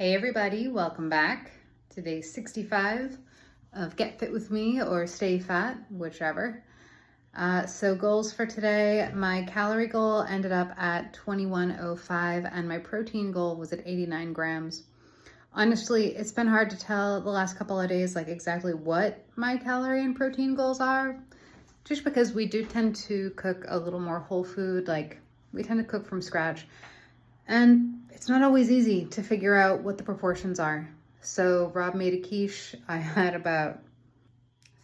Hey everybody, welcome back to day 65 of Get Fit With Me or Stay Fat, whichever. So goals for today, my calorie goal ended up at 2105 and my protein goal was at 89 grams. Honestly, it's been hard to tell the last couple of days like exactly what my calorie and protein goals are, just because we do tend to cook a little more whole food, like we tend to cook from scratch. And it's not always easy to figure out what the proportions are. So Rob made a quiche. I had about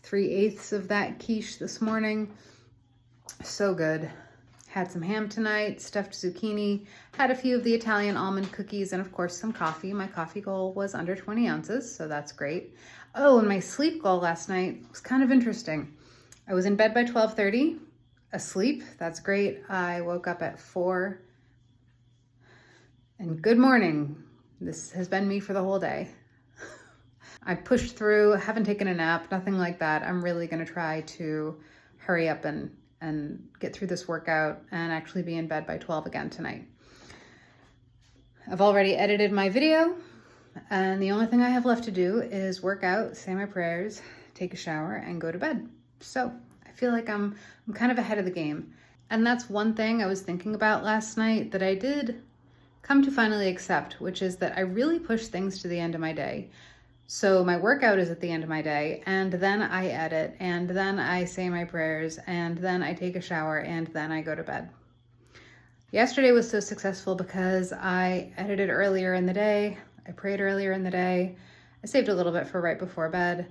3/8 of that quiche this morning. So good. Had some ham tonight, stuffed zucchini, had a few of the Italian almond cookies, and of course some coffee. My coffee goal was under 20 ounces, so that's great. Oh, and my sleep goal last night was kind of interesting. I was in bed by 12:30, asleep. That's great. I woke up at 4. And good morning. This has been me for the whole day. I pushed through, haven't taken a nap, nothing like that. I'm really gonna try to hurry up and get through this workout and actually be in bed by 12 again tonight. I've already edited my video and the only thing I have left to do is work out, say my prayers, take a shower and go to bed. So I feel like I'm kind of ahead of the game. And that's one thing I was thinking about last night that I did come to finally accept, which is that I really push things to the end of my day. So my workout is at the end of my day, and then I edit, and then I say my prayers, and then I take a shower, and then I go to bed. Yesterday was so successful because I edited earlier in the day, I prayed earlier in the day, I saved a little bit for right before bed,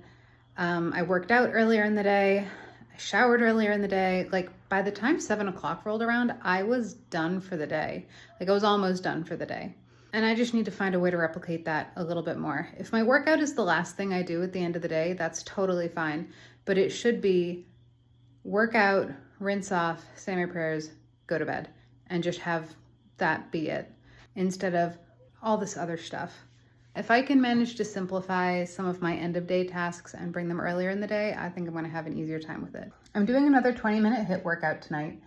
I worked out earlier in the day, I showered earlier in the day. Like by the time 7 o'clock rolled around, I was done for the day. Like I was almost done for the day. And I just need to find a way to replicate that a little bit more. If my workout is the last thing I do at the end of the day, that's totally fine. But it should be workout, rinse off, say my prayers, go to bed, and just have that be it instead of all this other stuff. If I can manage to simplify some of my end of day tasks and bring them earlier in the day, I think I'm gonna have an easier time with it. I'm doing another 20-minute HIIT workout tonight.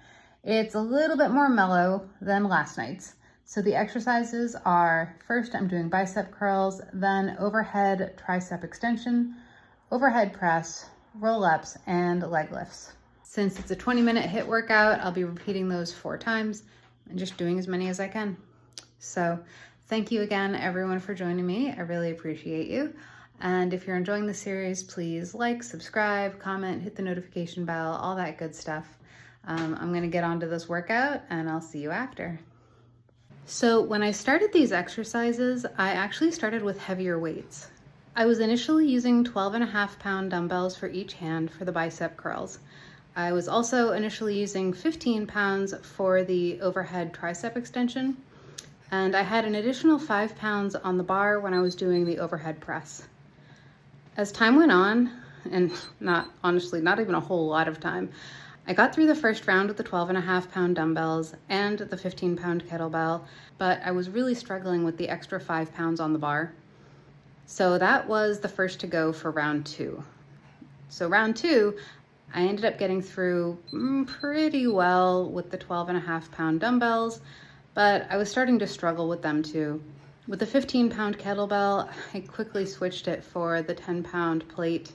It's a little bit more mellow than last night's. So the exercises are, first I'm doing bicep curls, then overhead tricep extension, overhead press, roll-ups, and leg lifts. Since it's a 20-minute HIIT workout, I'll be repeating those 4 times and just doing as many as I can. So thank you again, everyone, for joining me. I really appreciate you. And if you're enjoying the series, please like, subscribe, comment, hit the notification bell, all that good stuff. I'm gonna get onto this workout and I'll see you after. So when I started these exercises, I actually started with heavier weights. I was initially using 12.5-pound dumbbells for each hand for the bicep curls. I was also initially using 15 pounds for the overhead tricep extension. And I had an additional 5 pounds on the bar when I was doing the overhead press. As time went on, and not even a whole lot of time, I got through the first round with the 12.5-pound dumbbells and the 15-pound kettlebell, but I was really struggling with the extra 5 pounds on the bar. So that was the first to go for round 2. So round 2, I ended up getting through pretty well with the 12.5-pound dumbbells, but I was starting to struggle with them too. With the 15-pound kettlebell, I quickly switched it for the 10-pound plate.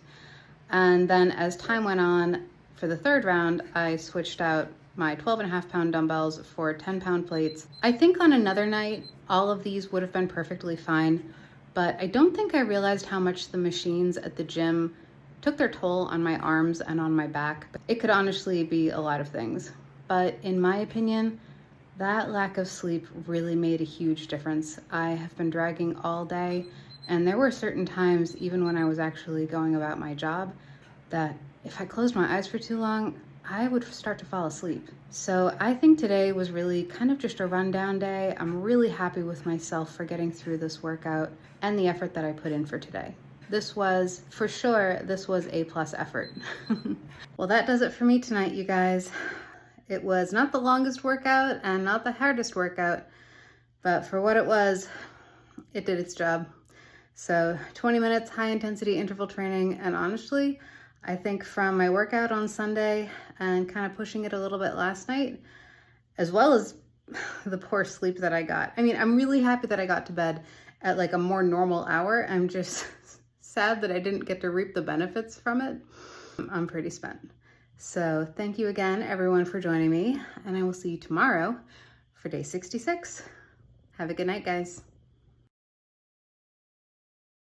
And then as time went on, for the third round, I switched out my 12.5-pound dumbbells for 10-pound plates. I think on another night, all of these would have been perfectly fine, but I don't think I realized how much the machines at the gym took their toll on my arms and on my back. It could honestly be a lot of things, but in my opinion, that lack of sleep really made a huge difference. I have been dragging all day, and there were certain times, even when I was actually going about my job, that if I closed my eyes for too long, I would start to fall asleep. So I think today was really kind of just a rundown day. I'm really happy with myself for getting through this workout and the effort that I put in for today. This was, for sure, a plus effort. Well, that does it for me tonight, you guys. It was not the longest workout and not the hardest workout, but for what it was, it did its job. So 20 minutes high intensity interval training, and honestly, I think from my workout on Sunday and kind of pushing it a little bit last night, as well as the poor sleep that I got. I mean, I'm really happy that I got to bed at like a more normal hour. I'm just sad that I didn't get to reap the benefits from it. I'm pretty spent. So thank you again, everyone, for joining me, and I will see you tomorrow for day 66. Have a good night, guys.